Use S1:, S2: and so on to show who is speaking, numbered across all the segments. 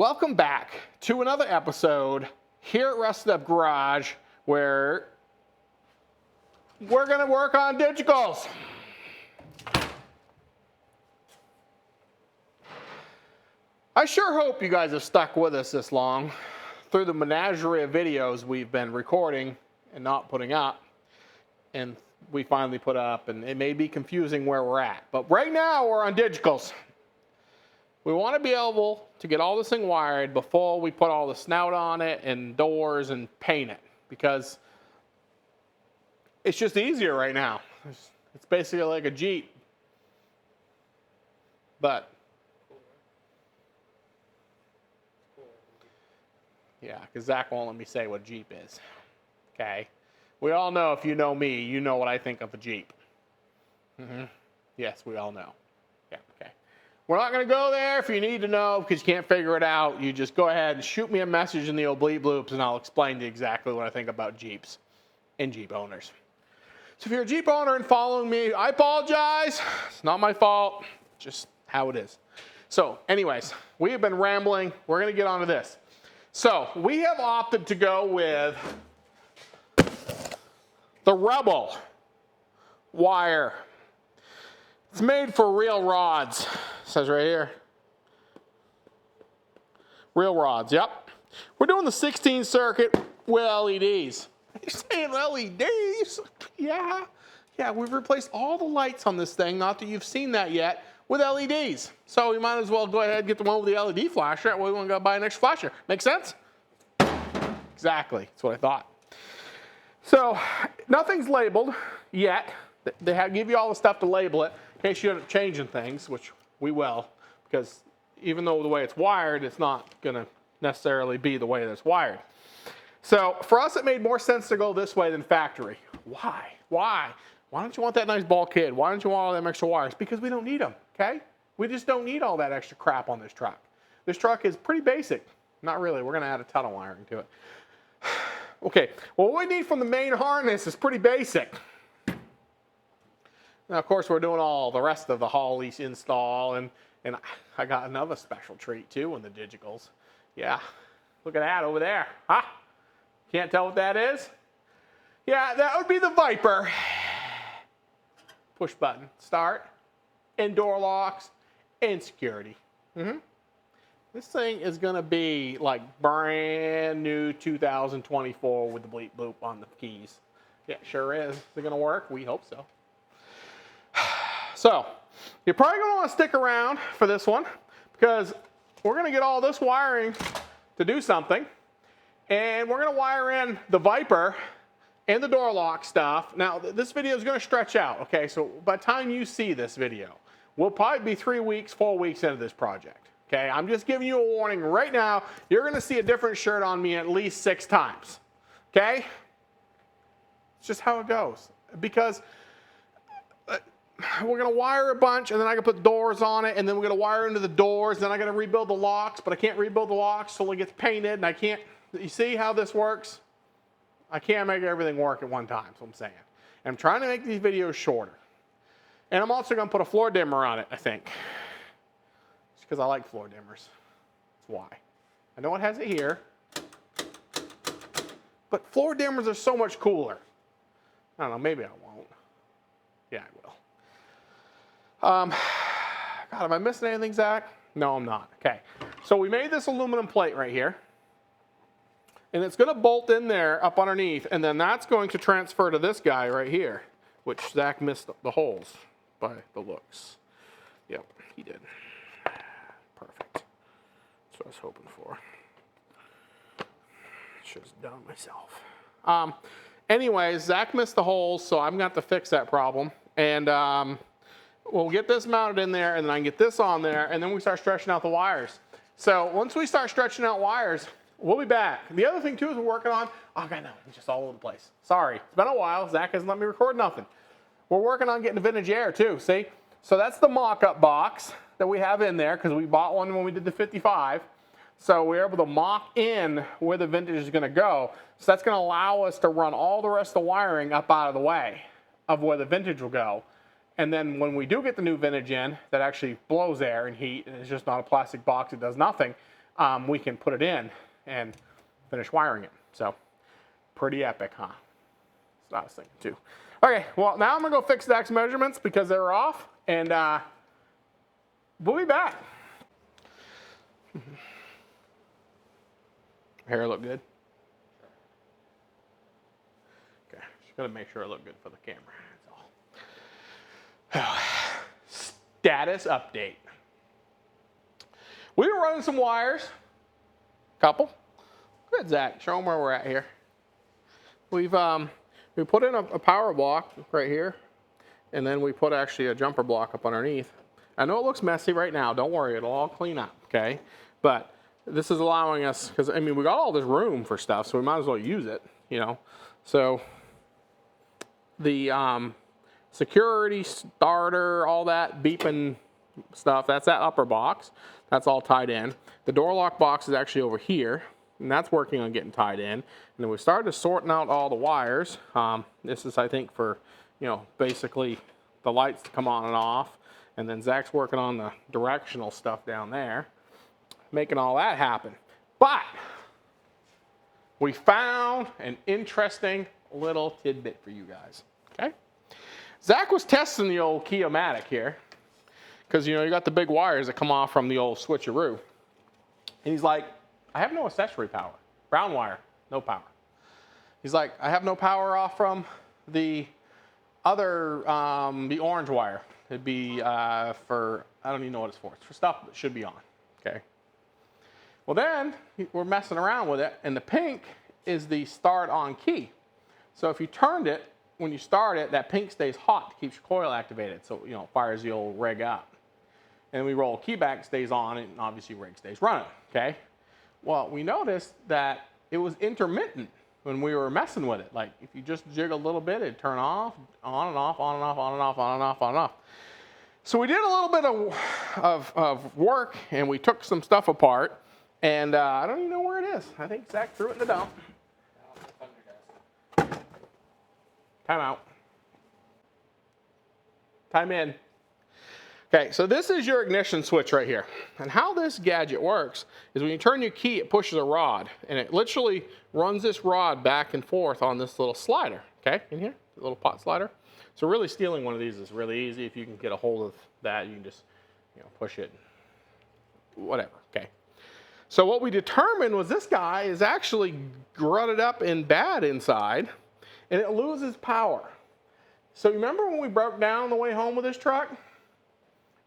S1: Welcome back to another episode here at Rusted Up Garage where we're going to work on digicals. I sure hope you guys have stuck with us this long through the menagerie of videos we've been recording and not putting up, and we finally put up, and it may be confusing where we're at, but right now we're on digicals. We want to be able to get all this thing wired before we put all the snout on it and doors and paint it, because it's just easier right now. It's basically like a Jeep, but yeah, because Zach won't let me say what Jeep is. Okay, we all know, if you know me, you know what I think of a Jeep. Yes, we all know. Yeah, okay. We're not going to go there. If you need to know because you can't figure it out, you just go ahead and shoot me a message in the oblique bloops and I'll explain to you exactly what I think about Jeeps and Jeep owners. So if you're a Jeep owner and following me, I apologize. It's not my fault, just how it is. So anyways, we have been rambling. We're going to get on to this. So we have opted to go with the Rebel wire. It's made for real rods. It says right here. Real rods, yep. We're doing the 16 circuit with LEDs. You're saying LEDs? Yeah. Yeah, we've replaced all the lights on this thing, not that you've seen that yet, with LEDs. So we might as well go ahead and get the one with the LED flasher. That way we want to go buy an extra flasher. Make sense? Exactly. That's what I thought. So nothing's labeled yet. They give you all the stuff to label it in case you end up changing things, which we will, because even though the way it's wired, it's not going to necessarily be the way that it's wired. So for us, it made more sense to go this way than factory. Why? Why? Why don't you want that nice bulkhead? Why don't you want all them extra wires? Because we don't need them, okay? We just don't need all that extra crap on this truck. This truck is pretty basic. Not really. We're going to add a ton of wiring to it. Okay, well, what we need from the main harness is pretty basic. Now, of course, we're doing all the rest of the Holley install, and I got another special treat, too, in the digicals. Yeah, look at that over there. Huh? Can't tell what that is? Yeah, that would be the Viper. Push button, start, and door locks, and security. This thing is going to be like brand new 2024 with the bleep bloop on the keys. Yeah, sure is. Is it going to work? We hope so. So, you're probably going to want to stick around for this one because we're going to get all this wiring to do something. And we're going to wire in the Viper and the door lock stuff. Now, this video is going to stretch out, okay? So, by the time you see this video, we'll probably be 3 weeks, 4 weeks into this project. Okay, I'm just giving you a warning right now. You're going to see a different shirt on me at least 6 times. Okay? It's just how it goes. Because we're going to wire a bunch, and then I can put doors on it, and then we're going to wire into the doors, then I got to rebuild the locks, but I can't rebuild the locks till it gets painted, and I can't. You see how this works? I can't make everything work at one time, is what I'm saying. And I'm trying to make these videos shorter. And I'm also going to put a floor dimmer on it, I think. Because I like floor dimmers. That's why. I know it has it here, but floor dimmers are so much cooler. I don't know, maybe I won't. Yeah, I will. God, am I missing anything, Zach? No, I'm not. Okay, so we made this aluminum plate right here, and it's going to bolt in there up underneath, and then that's going to transfer to this guy right here, which Zach missed the holes by the looks. Yep, he did. Perfect. That's what I was hoping for. Should have done it myself. Anyways, Zach missed the holes, so I'm going to have to fix that problem. And we'll get this mounted in there, and then I can get this on there, and then we start stretching out the wires. So once we start stretching out wires, we'll be back. The other thing, too, is we're working on, oh, God, no, it's just all over the place. Sorry. It's been a while. Zach hasn't let me record nothing. We're working on getting the vintage air, too, see? So that's the mock-up box that we have in there because we bought one when we did the 55. So we're able to mock in where the vintage is going to go. So that's going to allow us to run all the rest of the wiring up out of the way of where the vintage will go. And then when we do get the new vintage in that actually blows air and heat, and it's just not a plastic box, it does nothing, we can put it in and finish wiring it. So pretty epic, huh? That's what I was thinking too. Okay, well now I'm gonna go fix Zach's measurements because they were off, and we'll be back. Hair look good? Okay, just gotta make sure I look good for the camera, that's all. Status update. We were running some wires, couple. Go ahead, Zach, show them where we're at here. We put in a power block right here, and then we put actually a jumper block up underneath. I know it looks messy right now, don't worry, it'll all clean up, okay? But this is allowing us, because I mean, we got all this room for stuff, so we might as well use it, you know? So the security starter, all that beeping stuff, that's that upper box. That's all tied in. The door lock box is actually over here, and that's working on getting tied in. And then we started sorting out all the wires. This is, I think, for, you know, basically the lights to come on and off. And then Zach's working on the directional stuff down there, making all that happen. But we found an interesting little tidbit for you guys, okay? Zach was testing the old Kia-matic here, because, you know, you got the big wires that come off from the old switcheroo. And he's like, I have no accessory power. Brown wire, no power. He's like, I have no power off from the other, the orange wire. It'd be for, I don't even know what it's for. It's for stuff that should be on, okay? Well then, we're messing around with it, and the pink is the start on key. So if you turned it, when you start it, that pink stays hot, keeps your coil activated, so, you know, it fires the old rig up. And we roll key back, stays on, and obviously rig stays running, okay? Well, we noticed that it was intermittent when we were messing with it. Like, if you just jig a little bit, it'd turn off, on and off, on and off, on and off, on and off, on and off. So we did a little bit of work, and we took some stuff apart, and I don't even know where it is. I think Zach threw it in the dump. Time out. Time in. Okay, so this is your ignition switch right here. And how this gadget works is when you turn your key, it pushes a rod, and it literally runs this rod back and forth on this little slider, okay, in here, the little pot slider. So really stealing one of these is really easy. If you can get a hold of that, you can just, you know, push it, whatever, okay. So what we determined was this guy is actually grutted up and bad inside, and it loses power. So remember when we broke down on the way home with this truck?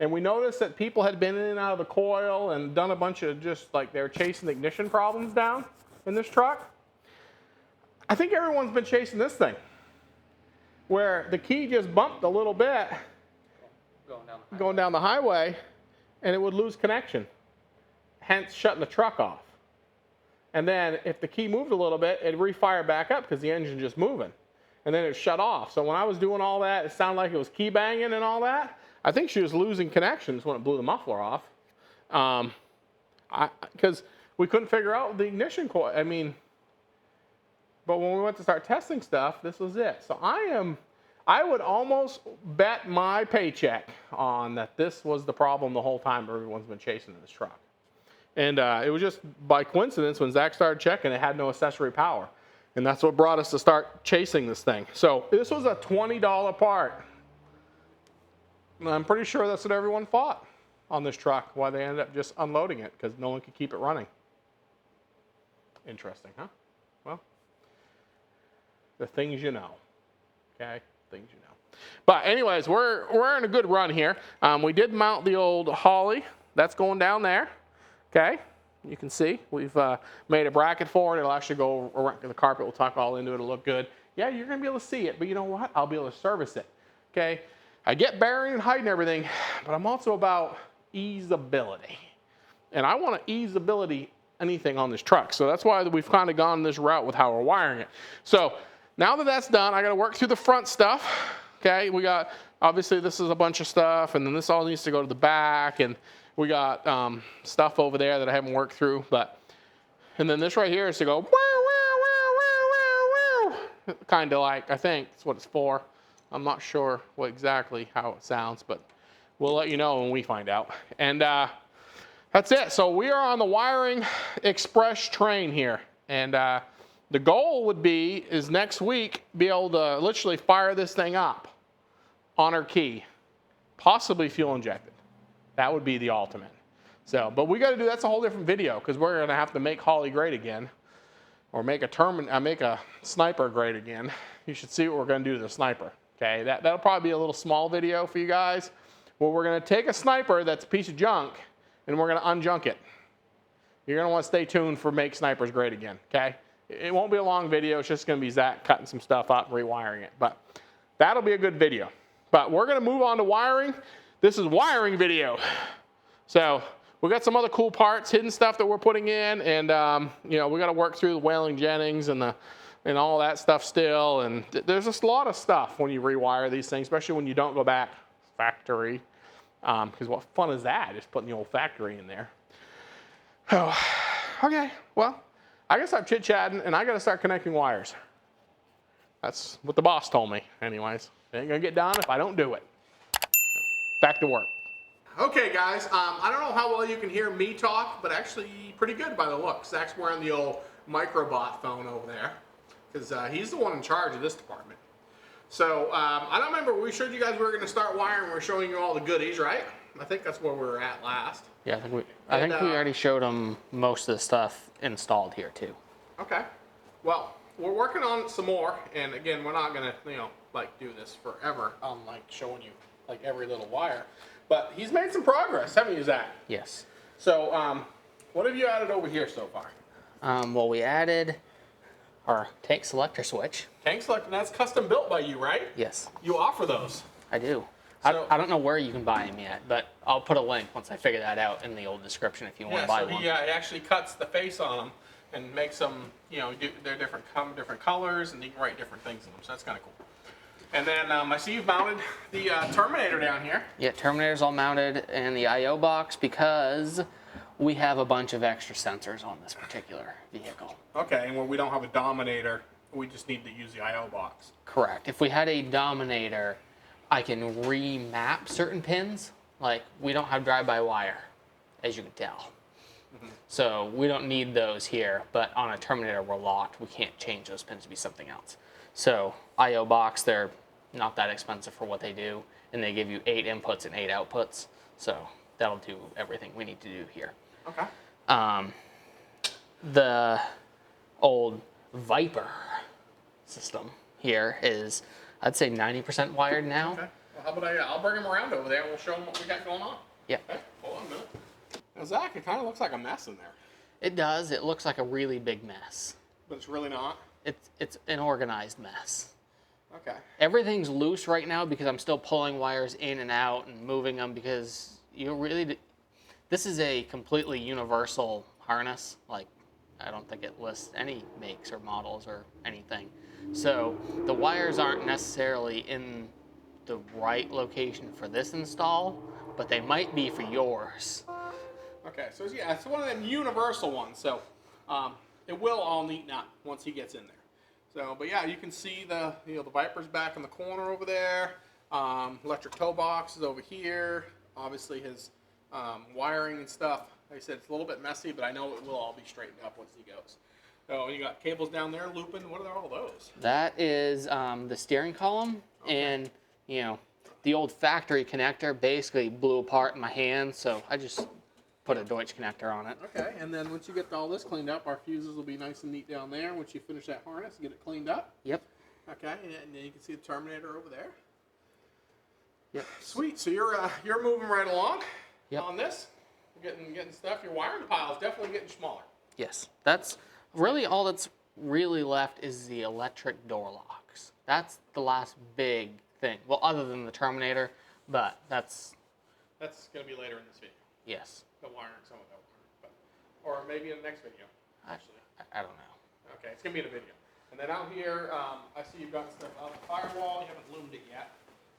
S1: And we noticed that people had been in and out of the coil and done a bunch of just like they were chasing the ignition problems down in this truck. I think everyone's been chasing this thing, where the key just bumped a little bit going down the highway, and it would lose connection, hence shutting the truck off. And then if the key moved a little bit, it'd refire back up because the engine's just moving. And then it shut off. So when I was doing all that, it sounded like it was key banging and all that. I think she was losing connections when it blew the muffler off. Because we couldn't figure out the ignition coil. I mean, but when we went to start testing stuff, this was it. So I would almost bet my paycheck on that this was the problem the whole time everyone's been chasing in this truck. And it was just by coincidence when Zach started checking, it had no accessory power. And that's what brought us to start chasing this thing. So this was a $20 part. And I'm pretty sure that's what everyone thought on this truck, why they ended up just unloading it, because no one could keep it running. Interesting, huh? Well, the things you know, okay? Things you know. But anyways, we're in a good run here. We did mount the old Holly. That's going down there, okay? You can see we've made a bracket for it. It'll actually go around the carpet. We'll tuck all into it. It'll look good. Yeah, you're going to be able to see it, but you know what? I'll be able to service it, okay? I get bearing and height and everything, but I'm also about easeability. And I want to easeability anything on this truck. So that's why we've kind of gone this route with how we're wiring it. So now that that's done, I got to work through the front stuff. Okay, we got, obviously this is a bunch of stuff, and then this all needs to go to the back, and we got stuff over there that I haven't worked through. And then this right here is to go, kind of like, I think that's what it's for. I'm not sure what exactly how it sounds, but we'll let you know when we find out. And That's it. So we are on the wiring express train here. And the goal would be is next week be able to literally fire this thing up on our key, possibly fuel injected. That would be the ultimate. So, but we got to do, that's a whole different video because we're going to have to make Holly great again, or make a sniper great again. You should see what we're going to do to the sniper. Okay, that'll probably be a little small video for you guys. Well, we're going to take a sniper that's a piece of junk, and we're going to unjunk it. You're going to want to stay tuned for Make Snipers Great Again, okay? It won't be a long video. It's just going to be Zach cutting some stuff up and rewiring it. But that'll be a good video. But we're going to move on to wiring. This is wiring video. So we got some other cool parts, hidden stuff that we're putting in. And, you know, we got to work through the Whaling Jennings and all that stuff still. And there's just a lot of stuff when you rewire these things, especially when you don't go back factory. Because what fun is that? Just putting the old factory in there. Oh, okay, well, I guess I'm chit-chatting, and I got to start connecting wires. That's what the boss told me, anyways. It ain't going to get done if I don't do it. Back to work. Okay, guys, I don't know how well you can hear me talk, but actually pretty good by the looks. Zach's wearing the old Microbot phone over there, because he's the one in charge of this department. So, I don't remember, we showed you guys we were going to start wiring, we were showing you all the goodies, right? I think that's where we were at last.
S2: Yeah, I think we already showed them most of the stuff installed here too.
S1: Okay. Well, we're working on some more, and again, we're not gonna, you know, like do this forever on like showing you like every little wire. But he's made some progress, haven't you, Zach?
S2: Yes.
S1: So, what have you added over here so far?
S2: Well, we added our tank selector switch.
S1: Tank selector, that's custom built by you, right?
S2: Yes.
S1: You offer those.
S2: I do.
S1: So,
S2: I don't know where you can buy them yet, but I'll put a link once I figure that out in the old description if you want to buy one.
S1: He actually cuts the face on them and makes them, you know, they're different colors, and you can write different things in them, so that's kind of cool. And then I see you've mounted the Terminator down here.
S2: Yeah, Terminator's all mounted in the I/O box because we have a bunch of extra sensors on this particular vehicle.
S1: Okay, and when we don't have a Dominator, we just need to use the I/O box.
S2: Correct. If we had a Dominator, I can remap certain pins. Like, we don't have drive-by-wire, as you can tell. Mm-hmm. So we don't need those here, but on a Terminator, we're locked. We can't change those pins to be something else. So I/O box, they're not that expensive for what they do, and they give you 8 inputs and 8 outputs. So that'll do everything we need to do here.
S1: Okay.
S2: The old Viper system here is, I'd say 90% wired now.
S1: Okay. Well, how about I'll bring him around over there and we'll show him what we got going on.
S2: Yeah.
S1: Okay. Hold on a minute. Now, Zach, it kind of looks like a mess in there.
S2: It does. It looks like a really big mess.
S1: But it's really not?
S2: It's an organized mess.
S1: Okay.
S2: Everything's loose right now because I'm still pulling wires in and out and moving them because this is a completely universal harness. Like, I don't think it lists any makes or models or anything. So the wires aren't necessarily in the right location for this install, but they might be for yours.
S1: Okay, so yeah, it's one of them universal ones. So it will all neaten up once he gets in there. So, but yeah, you can see the Viper's back in the corner over there. Electric toe box is over here. Obviously his wiring and stuff. Like I said, it's a little bit messy, but I know it will all be straightened up once he goes. So you got cables down there looping. What are all those?
S2: That is the steering column, okay. And you know, the old factory connector basically blew apart in my hand, so I just put a Deutsch connector on it.
S1: Okay, and then once you get all this cleaned up, our fuses will be nice and neat down there. Once you finish that harness, get it cleaned up.
S2: Yep.
S1: Okay, and then you can see the Terminator over there.
S2: Yep.
S1: Sweet. So you're moving right along.
S2: Yep.
S1: On this, getting stuff. Your wiring pile is definitely getting smaller.
S2: Yes, that's really all that's really left is the electric door locks. That's the last big thing. Well, other than the Terminator, but that's
S1: going to be later in this video.
S2: Yes.
S1: The wiring, some of that wiring, or maybe in the next video. Actually,
S2: I don't know.
S1: Okay, it's going to be in a video. And then out here, I see you've got stuff out the firewall. You haven't loomed it yet.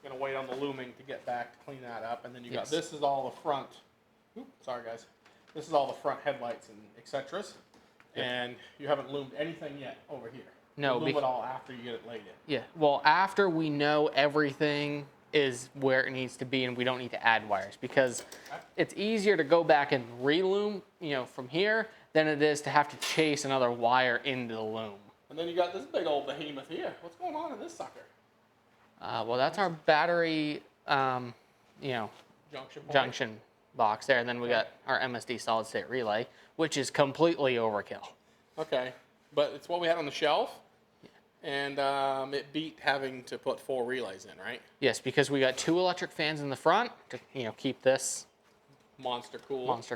S1: Going to wait on the looming to get back to clean that up, and then you got this is all the front. Oops, sorry guys. This is all the front headlights and etc. Yep. And you haven't loomed anything yet over here.
S2: No,
S1: you loom it all after you get it laid in.
S2: Yeah. Well, after we know everything is where it needs to be, and we don't need to add wires because it's easier to go back and reloom, from here than it is to have to chase another wire into the loom.
S1: And then you got this big old behemoth here. What's going on in this sucker?
S2: Well, that's our battery, junction box there, and then we got our MSD solid state relay, which is completely overkill.
S1: Okay, but it's what we had on the shelf, and it beat having to put 4 relays in, right?
S2: Yes, because we got 2 electric fans in the front to keep this
S1: monster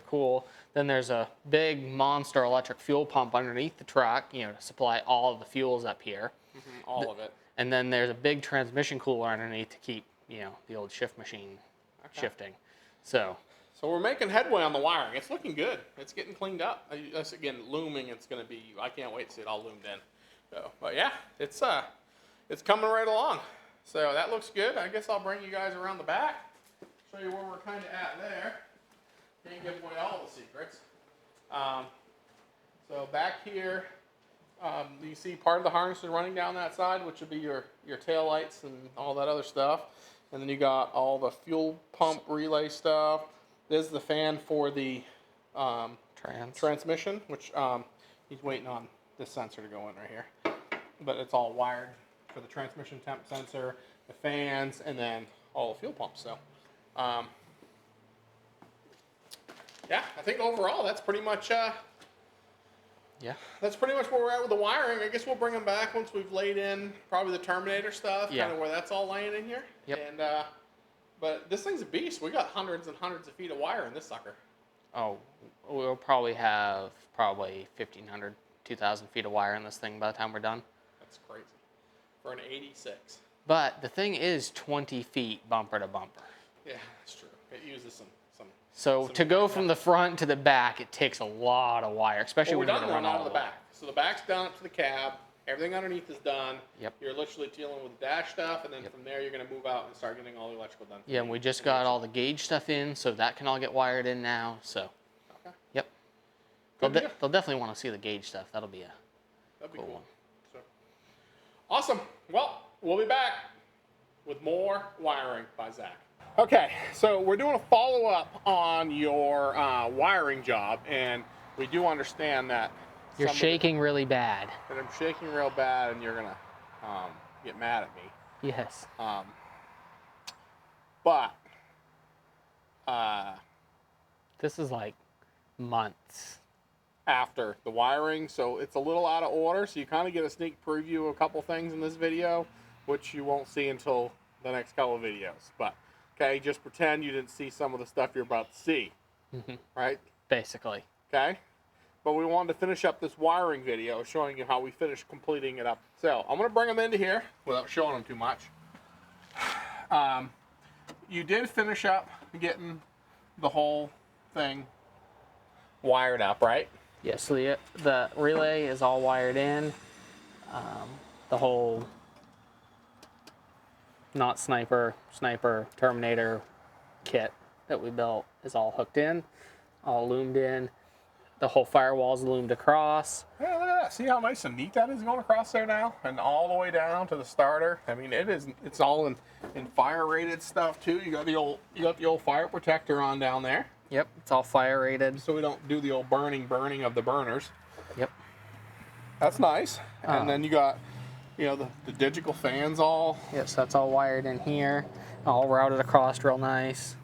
S2: cool. Then there's a big monster electric fuel pump underneath the truck, to supply all of the fuels up here.
S1: All of it.
S2: And then there's a big transmission cooler underneath to keep, the old shift machine shifting. So
S1: we're making headway on the wiring. It's looking good. It's getting cleaned up. That's, again, looming. It's going to be, I can't wait to see it all loomed in. So, but yeah, it's coming right along. So that looks good. I guess I'll bring you guys around the back, show you where we're kind of at there. Can't give away all the secrets. So back here, you see part of the harness is running down that side, which would be your tail lights and all that other stuff. And then you got all the fuel pump relay stuff. This is the fan for the transmission, which he's waiting on this sensor to go in right here. But it's all wired for the transmission temp sensor, the fans, and then all the fuel pumps. So, yeah, I think overall that's pretty much that's pretty much where we're at with the wiring. I guess we'll bring them back once we've laid in probably the Terminator stuff, kind of where that's all laying in here.
S2: Yep.
S1: And but this thing's a beast. We got hundreds and hundreds of feet of wire in this sucker.
S2: Oh, we'll probably have 1,500, 2,000 feet of wire in this thing by the time we're done.
S1: That's crazy for an 86.
S2: But the thing is 20 feet bumper to bumper.
S1: Yeah, that's true. It uses some.
S2: So to go from the front to the back, it takes a lot of wire, especially when you're going to run
S1: out
S2: all
S1: of the back. So the back's done up to the cab. Everything underneath is done.
S2: Yep.
S1: You're literally dealing with the dash stuff, and then from there you're going to move out and start getting all the electrical done.
S2: Yeah, and we just got all the gauge stuff in, so that can all get wired in now. So,
S1: okay.
S2: Yep. They'll definitely want to see the gauge stuff. That'll be a cool one.
S1: So, awesome. Well, we'll be back with more wiring by Zach. Okay, so we're doing a follow-up on your wiring job, and we do understand that
S2: you're shaking really bad.
S1: And I'm shaking real bad, and you're gonna get mad at me.
S2: Yes.
S1: But
S2: this is like months
S1: after the wiring, so it's a little out of order. So you kind of get a sneak preview of a couple things in this video, which you won't see until the next couple of videos. But okay, just pretend you didn't see some of the stuff you're about to see, right?
S2: Basically. Okay.
S1: But we wanted to finish up this wiring video showing you how we finished completing it up. So I'm going to bring them into here without showing them too much. You did finish up getting the whole thing wired up, right?
S2: Yeah, so the relay is all wired in. The whole not sniper, Terminator kit that we built is all hooked in, all loomed in. The whole firewall's loomed across.
S1: Yeah, look at that. See how nice and neat that is going across there now? And all the way down to the starter. I mean, it's all in fire rated stuff too. You got the old fire protector on down there.
S2: Yep, it's all fire rated.
S1: So we don't do the old burning of the burners.
S2: Yep.
S1: That's nice. And then you got, the digital fans all.
S2: Yes, that's all wired in here. All routed across real nice.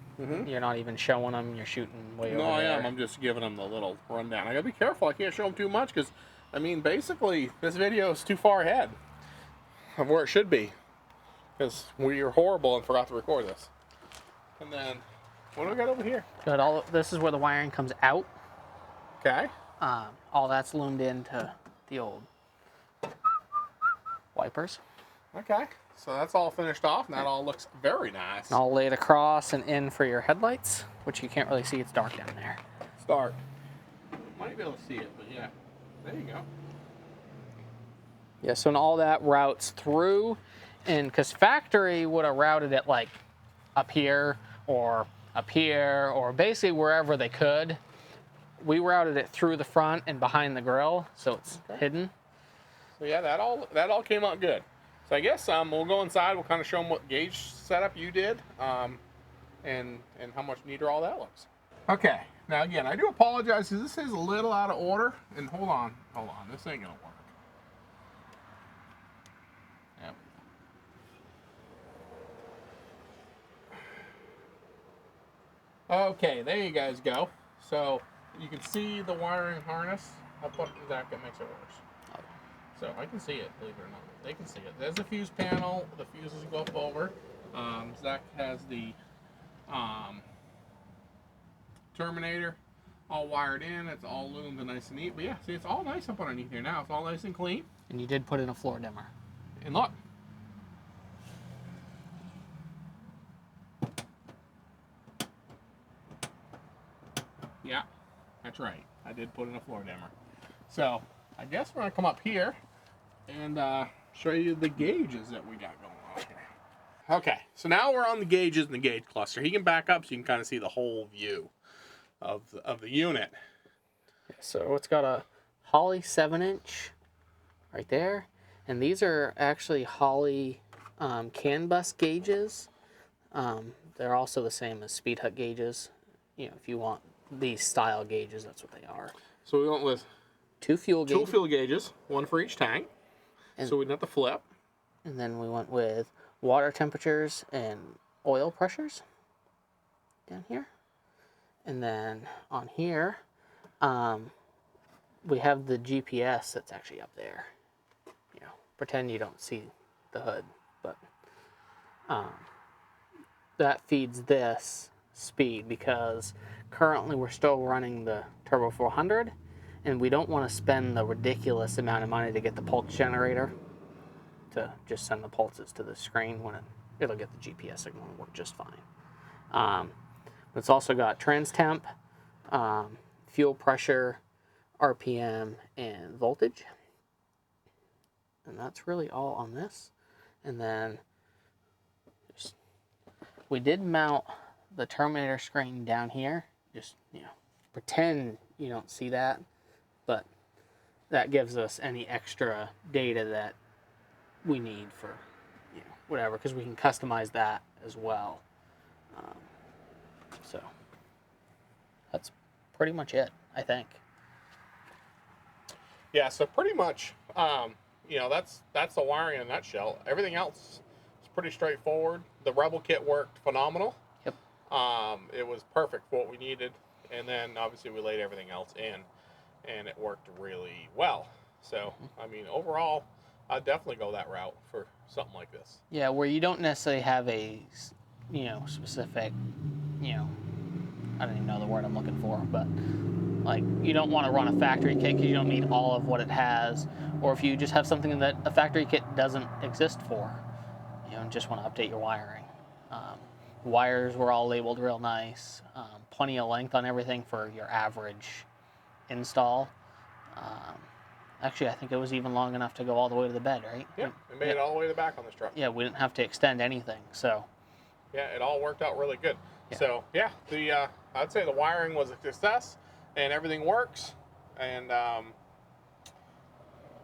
S2: You're not even showing them. You're shooting way over there.
S1: No, I am. I'm just giving them the little rundown. I gotta be careful. I can't show them too much because, I mean, basically, this video is too far ahead of where it should be because we are horrible and forgot to record this. And then, what do we got over here?
S2: Got this is where the wiring comes out.
S1: Okay.
S2: All that's loomed into the old wipers.
S1: Okay. So that's all finished off, and that all looks very nice.
S2: And all laid across and in for your headlights, which you can't really see. It's dark down there.
S1: Start. Might be able to see it, but yeah. There you go.
S2: Yeah, so and all that routes through, and because factory would have routed it like up here, or basically wherever they could. We routed it through the front and behind the grill, so it's hidden.
S1: So yeah, that all came out good. So I guess we'll go inside. We'll kind of show them what gauge setup you did, and how much neater all that looks. Okay. Now again, I do apologize because this is a little out of order. And hold on, this ain't gonna work. There we go. Okay, there you guys go. So you can see the wiring harness. I'll put that makes it worse. So I can see it, believe it or not. They can see it. There's the fuse panel. The fuses go up over. Zach has the terminator all wired in. It's all loomed and nice and neat. But yeah, see, it's all nice up underneath here now. It's all nice and clean.
S2: And you did put in a floor dimmer.
S1: And look. Yeah, that's right. I did put in a floor dimmer. So I guess we're gonna come up here and show you the gauges that we got going on here. Okay, so now we're on the gauges and the gauge cluster. He can back up so you can kind of see the whole view of the unit.
S2: So it's got a Holley 7-inch right there, and these are actually Holley CAN bus gauges. They're also the same as Speed Hut gauges. You know, if you want these style gauges, that's what they are.
S1: So we went with
S2: two fuel
S1: gauges, one for each tank, so we didn't have to flip.
S2: And then we went with water temperatures and oil pressures down here. And then on here, we have the GPS that's actually up there. You know, pretend you don't see the hood, but that feeds this speed because currently we're still running the Turbo 400, and we don't want to spend the ridiculous amount of money to get the pulse generator to just send the pulses to the screen when it'll get the GPS signal and work just fine. It's also got trans temp, fuel pressure, RPM, and voltage. And that's really all on this. And then we did mount the Terminator screen down here. Just, you know, pretend you don't see that, but that gives us any extra data that we need for, you know, whatever, because we can customize that as well. So that's pretty much it, I think. Yeah, so pretty much, you know, that's the wiring in a nutshell. Everything else is pretty straightforward. The Rebel kit worked phenomenal. Yep.
S1: It was perfect for what we needed, and then obviously we laid everything else in, and it worked really well. So, I mean, overall, I'd definitely go that route for something like this.
S2: Yeah, where you don't necessarily have a, you know, specific, you know, I don't even know the word I'm looking for, but like you don't want to run a factory kit because you don't need all of what it has, or if you just have something that a factory kit doesn't exist for, you know, and just want to update your wiring. Wires were all labeled real nice, plenty of length on everything for your average install. Actually, I think it was even long enough to go all the way to the bed, right?
S1: Yeah, it made it all the way to the back on this truck.
S2: Yeah, we didn't have to extend anything, so.
S1: Yeah, it all worked out really good.
S2: Yeah.
S1: So, yeah, I'd say the wiring was a success, and everything works. And,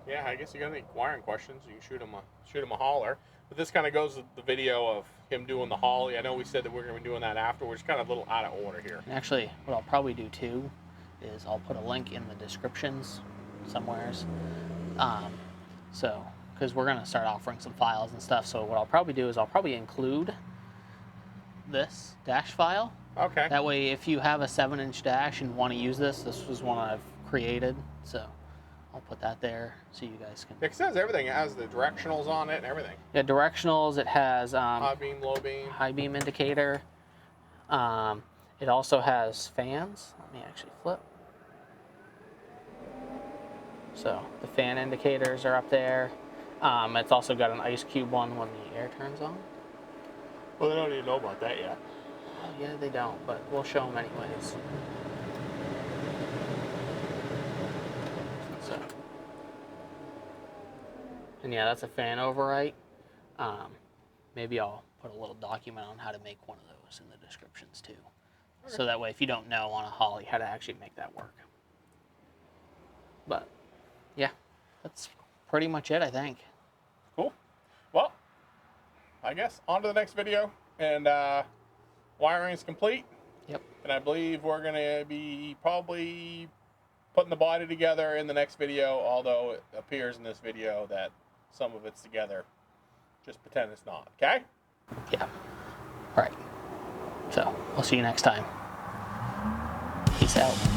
S1: yeah, I guess you got any wiring questions, you can shoot him a holler. But this kind of goes with the video of him doing the Holley. I know we said that we're going to be doing that afterwards, kind of a little out of order here.
S2: And actually, what I'll probably do too is I'll put a link in the descriptions somewheres. So, because we're going to start offering some files and stuff. So what I'll probably do is I'll probably include this dash file.
S1: Okay.
S2: That way, if you have a 7-inch dash and want to use this was one I've created. So I'll put that there so you guys can.
S1: It says everything. It has the directionals on it and everything.
S2: Yeah, directionals. It has
S1: high beam, low beam.
S2: High beam indicator. It also has fans. Let me actually flip. So the fan indicators are up there. It's also got an ice cube one when the air turns on.
S1: Well, they don't even know about that yet.
S2: Oh, yeah, they don't, but we'll show them anyways. So, and yeah, that's a fan overwrite. Maybe I'll put a little document on how to make one of those in the descriptions too. Okay. So that way, if you don't know on a Holley how to actually make that work. But yeah, that's pretty much it, I think.
S1: Cool. Well, I guess on to the next video. And wiring is complete.
S2: Yep.
S1: And I believe we're going to be probably putting the body together in the next video, although it appears in this video that some of it's together. Just pretend it's not, okay?
S2: Yeah. Right. So, we'll see you next time. Peace out.